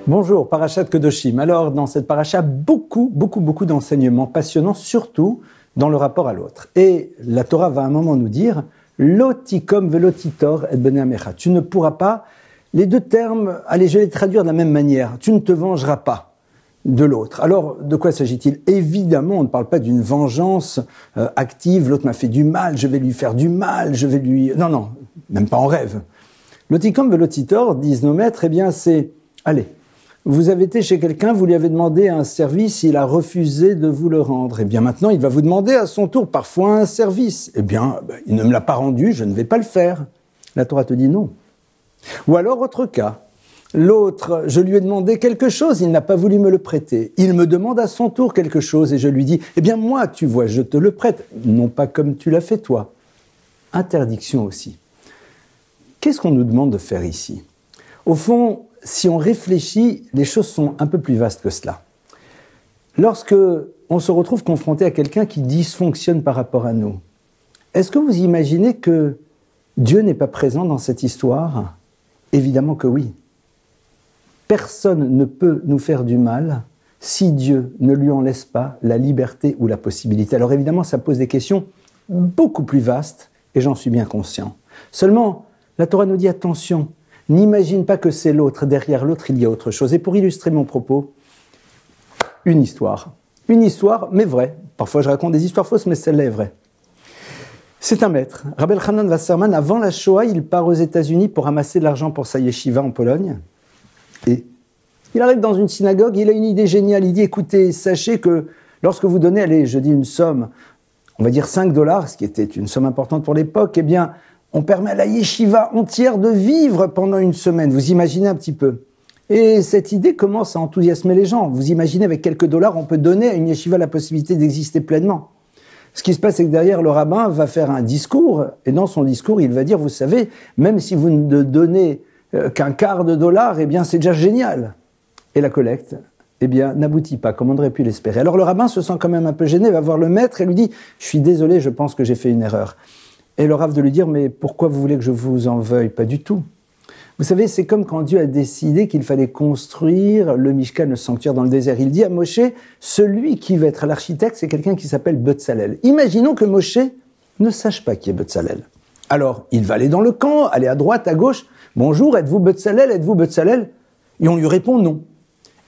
Bonjour, Parashat Kedoshim. Alors, dans cette paracha, beaucoup d'enseignements passionnants, surtout dans le rapport à l'autre. Et la Torah va à un moment nous dire « Lotikom velotitor et bene amecha ». Tu ne pourras pas, les deux termes, allez, je vais les traduire de la même manière. Tu ne te vengeras pas de l'autre. Alors, de quoi s'agit-il? Évidemment, on ne parle pas d'une vengeance active. L'autre m'a fait du mal, je vais lui faire du mal, je vais lui... Non, même pas en rêve. Lotikom velotitor, disent nos maîtres, eh bien c'est, allez, vous avez été chez quelqu'un, vous lui avez demandé un service, il a refusé de vous le rendre. Eh bien maintenant, il va vous demander à son tour parfois un service. Eh bien, il ne me l'a pas rendu, je ne vais pas le faire. La Torah te dit non. Ou alors, autre cas, l'autre, je lui ai demandé quelque chose, il n'a pas voulu me le prêter. Il me demande à son tour quelque chose et je lui dis, eh bien moi, tu vois, je te le prête. Non pas comme tu l'as fait toi. Interdiction aussi. Qu'est-ce qu'on nous demande de faire ici? Au fond, si on réfléchit, les choses sont un peu plus vastes que cela. Lorsque on se retrouve confronté à quelqu'un qui dysfonctionne par rapport à nous, est-ce que vous imaginez que Dieu n'est pas présent dans cette histoire? Évidemment que oui. Personne ne peut nous faire du mal si Dieu ne lui en laisse pas la liberté ou la possibilité. Alors évidemment, ça pose des questions beaucoup plus vastes, et j'en suis bien conscient. Seulement, la Torah nous dit attention, n'imagine pas que c'est l'autre, derrière l'autre il y a autre chose. Et pour illustrer mon propos, une histoire, mais vraie. Parfois je raconte des histoires fausses, mais celle-là est vraie. C'est un maître, Rabbi Elchanan Wasserman, avant la Shoah, il part aux États-Unis pour amasser de l'argent pour sa yeshiva en Pologne. Et il arrive dans une synagogue, il a une idée géniale, il dit, écoutez, sachez que lorsque vous donnez, allez, je dis une somme, on va dire $5, ce qui était une somme importante pour l'époque, eh bien, on permet à la yeshiva entière de vivre pendant une semaine. Vous imaginez un petit peu. Et cette idée commence à enthousiasmer les gens. Vous imaginez, avec quelques dollars, on peut donner à une yeshiva la possibilité d'exister pleinement. Ce qui se passe, c'est que derrière, le rabbin va faire un discours, et dans son discours, il va dire, vous savez, même si vous ne donnez qu'un quart de dollar, eh bien, c'est déjà génial. Et la collecte, eh bien, n'aboutit pas, comme on aurait pu l'espérer. Alors le rabbin se sent quand même un peu gêné, va voir le maître et lui dit, je suis désolé, je pense que j'ai fait une erreur. Et le Rav de lui dire, mais pourquoi vous voulez que je vous en veuille? Pas du tout. Vous savez, c'est comme quand Dieu a décidé qu'il fallait construire le Mishkan, le sanctuaire dans le désert. Il dit à Moshe, celui qui va être l'architecte, c'est quelqu'un qui s'appelle Betzalel. Imaginons que Moshe ne sache pas qui est Betzalel. Alors, il va aller dans le camp, aller à droite, à gauche. Bonjour, êtes-vous Betzalel? Êtes-vous Betzalel? Et on lui répond non.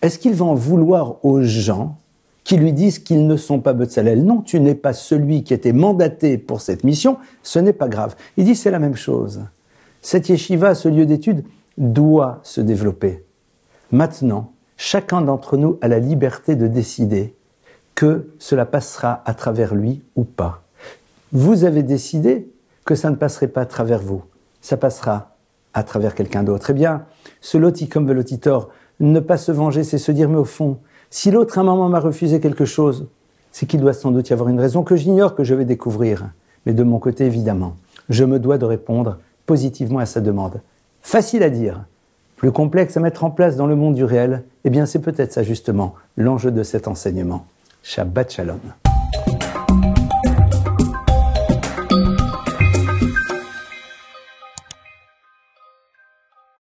Est-ce qu'il va en vouloir aux gens qui lui disent qu'ils ne sont pas Betzalel? Non, tu n'es pas celui qui était mandaté pour cette mission, ce n'est pas grave. Il dit c'est la même chose. Cette yeshiva, ce lieu d'étude, doit se développer. Maintenant, chacun d'entre nous a la liberté de décider que cela passera à travers lui ou pas. Vous avez décidé que ça ne passerait pas à travers vous, ça passera à travers quelqu'un d'autre. Eh bien, ce lotikom velotitor, ne pas se venger, c'est se dire mais au fond, si l'autre à un moment m'a refusé quelque chose, c'est qu'il doit sans doute y avoir une raison que j'ignore, que je vais découvrir. Mais de mon côté, évidemment, je me dois de répondre positivement à sa demande. Facile à dire, plus complexe à mettre en place dans le monde du réel, eh bien c'est peut-être ça justement l'enjeu de cet enseignement. Shabbat Shalom.